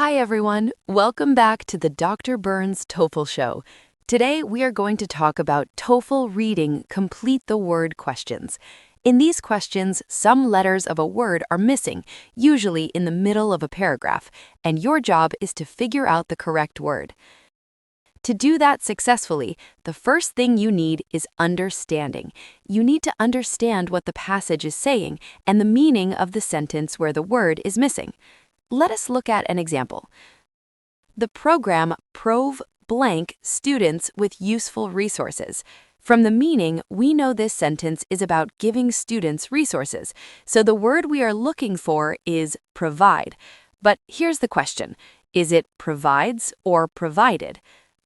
Hi, everyone. Welcome back to the Dr. Burns TOEFL Show. Today, we are going to talk about TOEFL Reading Complete the Word questions. In these questions, some letters of a word are missing, usually in the middle of a paragraph, and your job is to figure out the correct word. To do that successfully, the first thing you need is understanding. You need to understand what the passage is saying and the meaning of the sentence where the word is missing. Let us look at an example. The program prove blank students with useful resources. From the meaning, we know this sentence is about giving students resources, so the word we are looking for is provide. But here's the question. Is it provides or provided?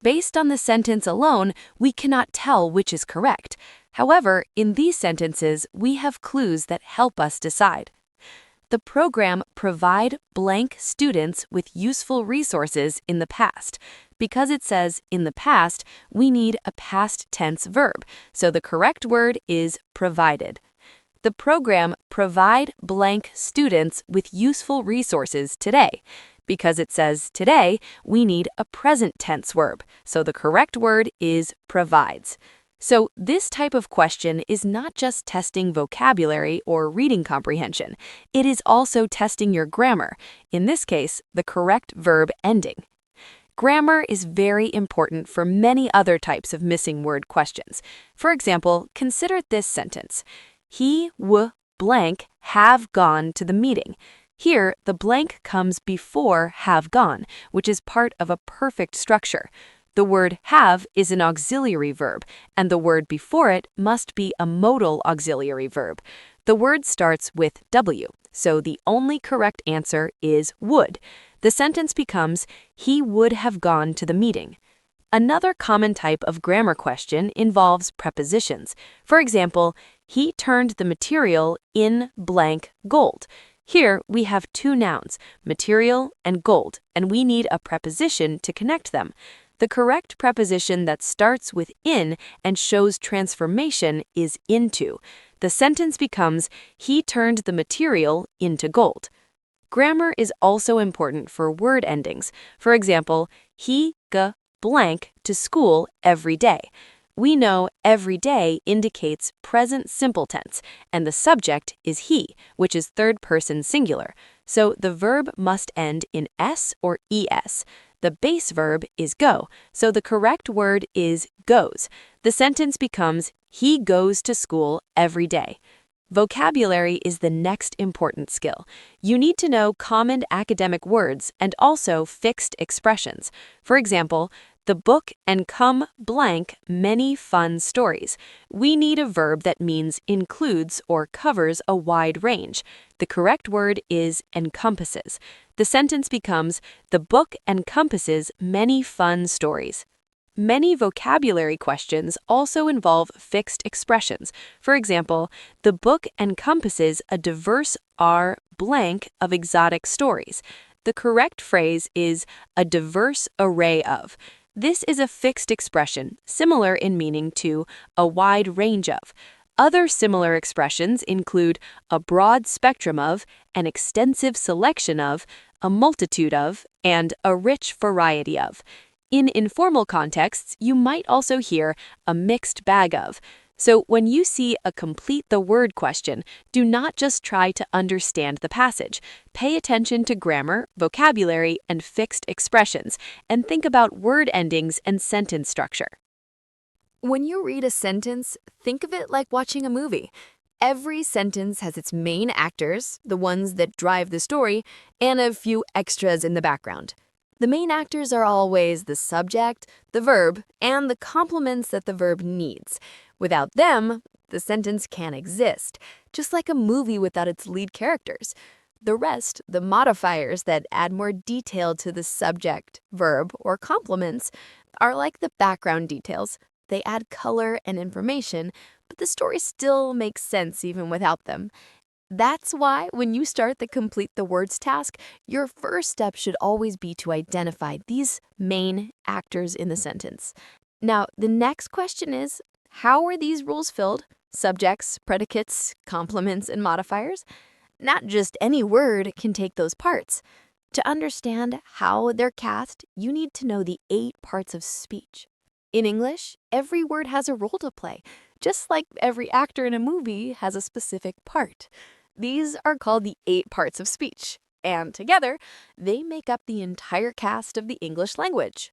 Based on the sentence alone, we cannot tell which is correct. However, in these sentences, we have clues that help us decide. The program provide blank students with useful resources in the past. Because it says in the past, we need a past tense verb, so the correct word is provided. The program provide blank students with useful resources today. Because it says today, we need a present tense verb, so the correct word is provides. So this type of question is not just testing vocabulary or reading comprehension. It is also testing your grammar, in this case, the correct verb ending. Grammar is very important for many other types of missing word questions. For example, consider this sentence. He, blank, have gone to the meeting. Here, the blank comes before have gone, which is part of a perfect structure. The word have is an auxiliary verb, and the word before it must be a modal auxiliary verb. The word starts with W, so the only correct answer is would. The sentence becomes, he would have gone to the meeting. Another common type of grammar question involves prepositions. For example, he turned the material in blank gold. Here, we have two nouns, material and gold, and we need a preposition to connect them. The correct preposition that starts with in and shows transformation is into. The sentence becomes, he turned the material into gold. Grammar is also important for word endings. For example, he go blank to school every day. We know every day indicates present simple tense, and the subject is he, which is third person singular. So the verb must end in s or es. The base verb is go, so the correct word is goes. The sentence becomes, he goes to school every day. Vocabulary is the next important skill. You need to know common academic words and also fixed expressions. For example, the book come blank many fun stories. We need a verb that means includes or covers a wide range. The correct word is encompasses. The sentence becomes, the book encompasses many fun stories. Many vocabulary questions also involve fixed expressions. For example, the book encompasses a diverse blank of exotic stories. The correct phrase is a diverse array of. This is a fixed expression, similar in meaning to a wide range of. Other similar expressions include a broad spectrum of, an extensive selection of, a multitude of, and a rich variety of. In informal contexts, you might also hear a mixed bag of. So when you see a complete the word question, do not just try to understand the passage. Pay attention to grammar, vocabulary, and fixed expressions, and think about word endings and sentence structure. When you read a sentence, think of it like watching a movie. Every sentence has its main actors, the ones that drive the story, and a few extras in the background. The main actors are always the subject, the verb, and the complements that the verb needs. Without them, the sentence can't exist, just like a movie without its lead characters. The rest, the modifiers that add more detail to the subject, verb, or complements, are like the background details. They add color and information, but the story still makes sense even without them. That's why when you start the Complete the Words task, your first step should always be to identify these main actors in the sentence. Now, the next question is, how are these rules filled? Subjects, predicates, complements, and modifiers? Not just any word can take those parts. To understand how they're cast, you need to know the 8 parts of speech. In English, every word has a role to play, just like every actor in a movie has a specific part. These are called the 8 parts of speech, and together, they make up the entire cast of the English language.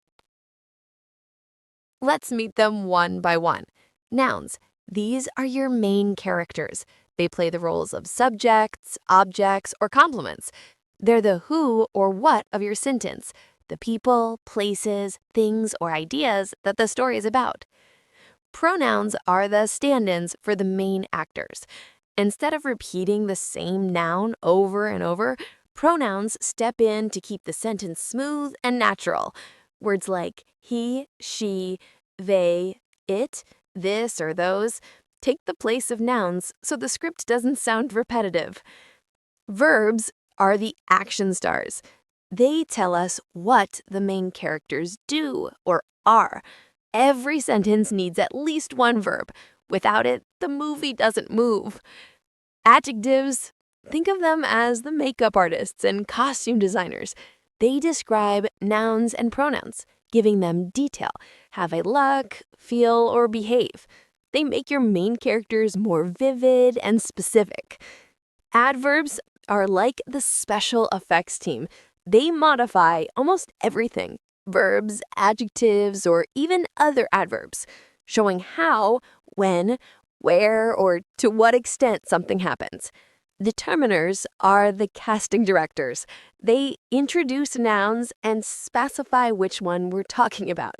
Let's meet them one by one. Nouns. These are your main characters. They play the roles of subjects, objects, or complements. They're the who or what of your sentence, the people, places, things, or ideas that the story is about. Pronouns are the stand-ins for the main actors. Instead of repeating the same noun over and over, pronouns step in to keep the sentence smooth and natural. Words like he, she, they, it, this, or those take the place of nouns so the script doesn't sound repetitive. Verbs are the action stars. They tell us what the main characters do or are. Every sentence needs at least one verb. Without it, the movie doesn't move. Adjectives, think of them as the makeup artists and costume designers. They describe nouns and pronouns, giving them detail, how they look, feel, or behave. They make your main characters more vivid and specific. Adverbs are like the special effects team. They modify almost everything, verbs, adjectives, or even other adverbs, showing how, when, where, or to what extent something happens. Determiners are the casting directors. They introduce nouns and specify which one we're talking about.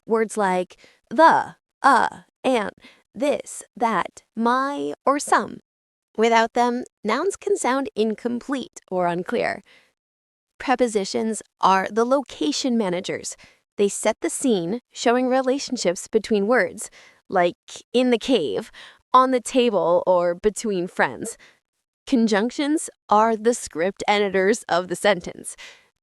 Words like the, and, this, that, my, or some. Without them, nouns can sound incomplete or unclear. Prepositions are the location managers. They set the scene, showing relationships between words, like in the cave, on the table, or between friends. Conjunctions are the script editors of the sentence.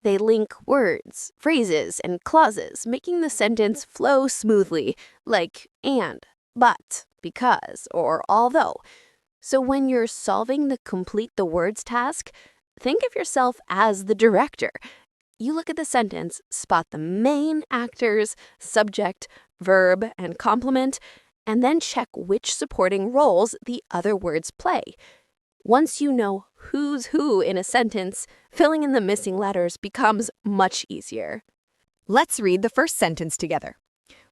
They link words, phrases, and clauses, making the sentence flow smoothly, like and, but, because, or although. So when you're solving the complete the words task, think of yourself as the director. You look at the sentence, spot the main actors, subject, verb, and complement, and then check which supporting roles the other words play. Once you know who's who in a sentence, filling in the missing letters becomes much easier. Let's read the first sentence together.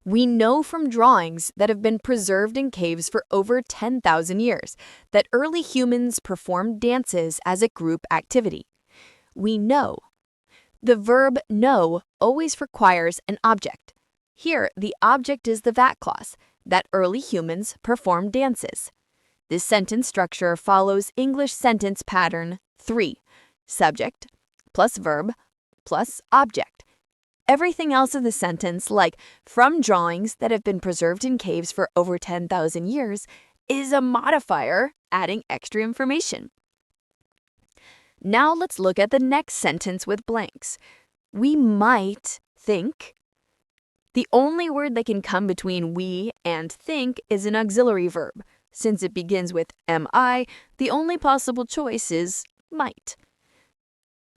We know from drawings that have been preserved in caves for over 10,000 years that early humans performed dances as a group activity. We know. The verb know always requires an object. Here, the object is the that clause, that early humans performed dances. This sentence structure follows English sentence pattern 3, subject plus verb plus object. Everything else in the sentence, like from drawings that have been preserved in caves for over 10,000 years, is a modifier adding extra information. Now let's look at the next sentence with blanks. We might think. The only word that can come between we and think is an auxiliary verb. Since it begins with mi, the only possible choice is might.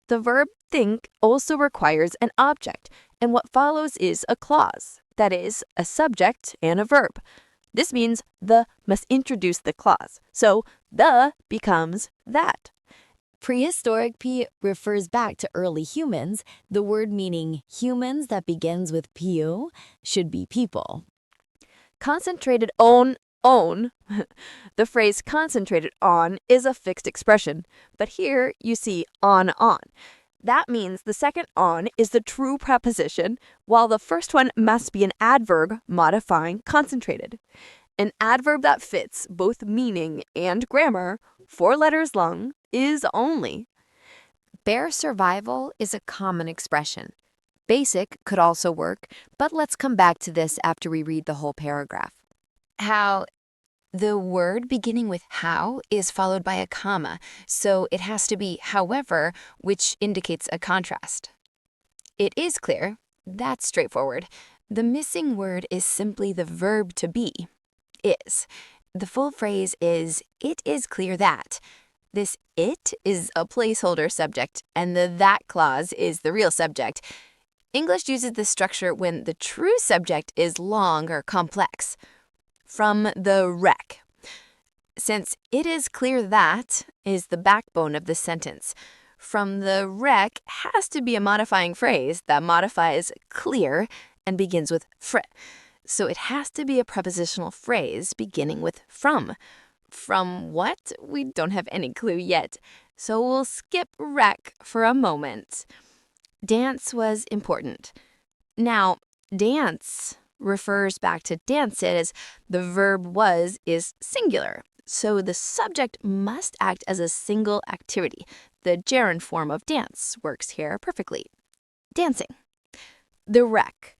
The verb think also requires an object, and what follows is a clause, that is, a subject and a verb. This means the must introduce the clause, so the becomes that. Prehistoric P refers back to early humans. The word meaning humans that begins with pu should be people. Concentrated on. The phrase concentrated on is a fixed expression, but here you see on. That means the second on is the true preposition, while the first one must be an adverb modifying concentrated. An adverb that fits both meaning and grammar, 4 letters long, is only. Bare survival is a common expression. Basic could also work, but let's come back to this after we read the whole paragraph. The word beginning with how is followed by a comma, so it has to be however, which indicates a contrast. It is clear. That's straightforward. The missing word is simply the verb to be, is. The full phrase is, it is clear that. This it is a placeholder subject, and the that clause is the real subject. English uses this structure when the true subject is long or complex. From the wreck. Since it is clear that is the backbone of the sentence. From the wreck has to be a modifying phrase that modifies clear and begins with fr. So it has to be a prepositional phrase beginning with from. From what? We don't have any clue yet. So we'll skip wreck for a moment. Dance was important. Now, dance refers back to dances. The verb was is singular. So the subject must act as a single activity. The gerund form of dance works here perfectly. Dancing. The wreck.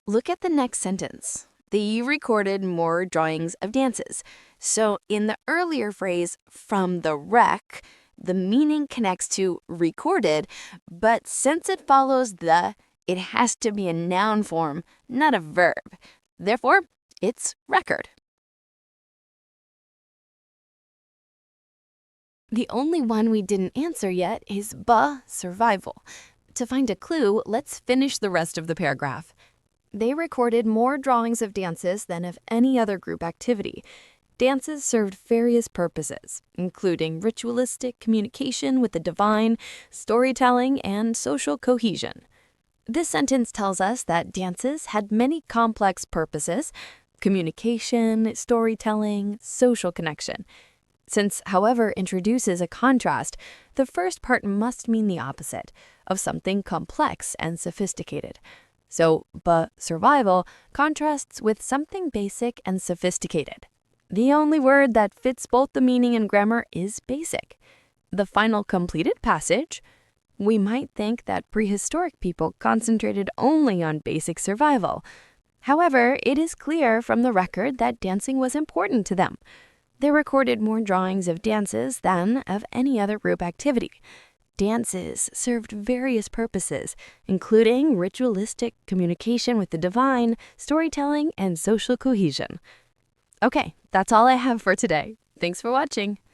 Look at the next sentence. They recorded more drawings of dances. So in the earlier phrase, from the wreck, the meaning connects to recorded, but since it follows the, it has to be a noun form, not a verb. Therefore, it's record. The only one we didn't answer yet is survival. To find a clue, let's finish the rest of the paragraph. They recorded more drawings of dances than of any other group activity. Dances served various purposes, including ritualistic communication with the divine, storytelling, and social cohesion. This sentence tells us that dances had many complex purposes: communication, storytelling, social connection. Since, however, introduces a contrast, the first part must mean the opposite, of something complex and sophisticated. So, survival contrasts with something basic and sophisticated. The only word that fits both the meaning and grammar is basic. The final completed passage, we might think that prehistoric people concentrated only on basic survival. However, it is clear from the record that dancing was important to them. They recorded more drawings of dances than of any other group activity. Dances served various purposes, including ritualistic communication with the divine, storytelling, and social cohesion. Okay, that's all I have for today. Thanks for watching.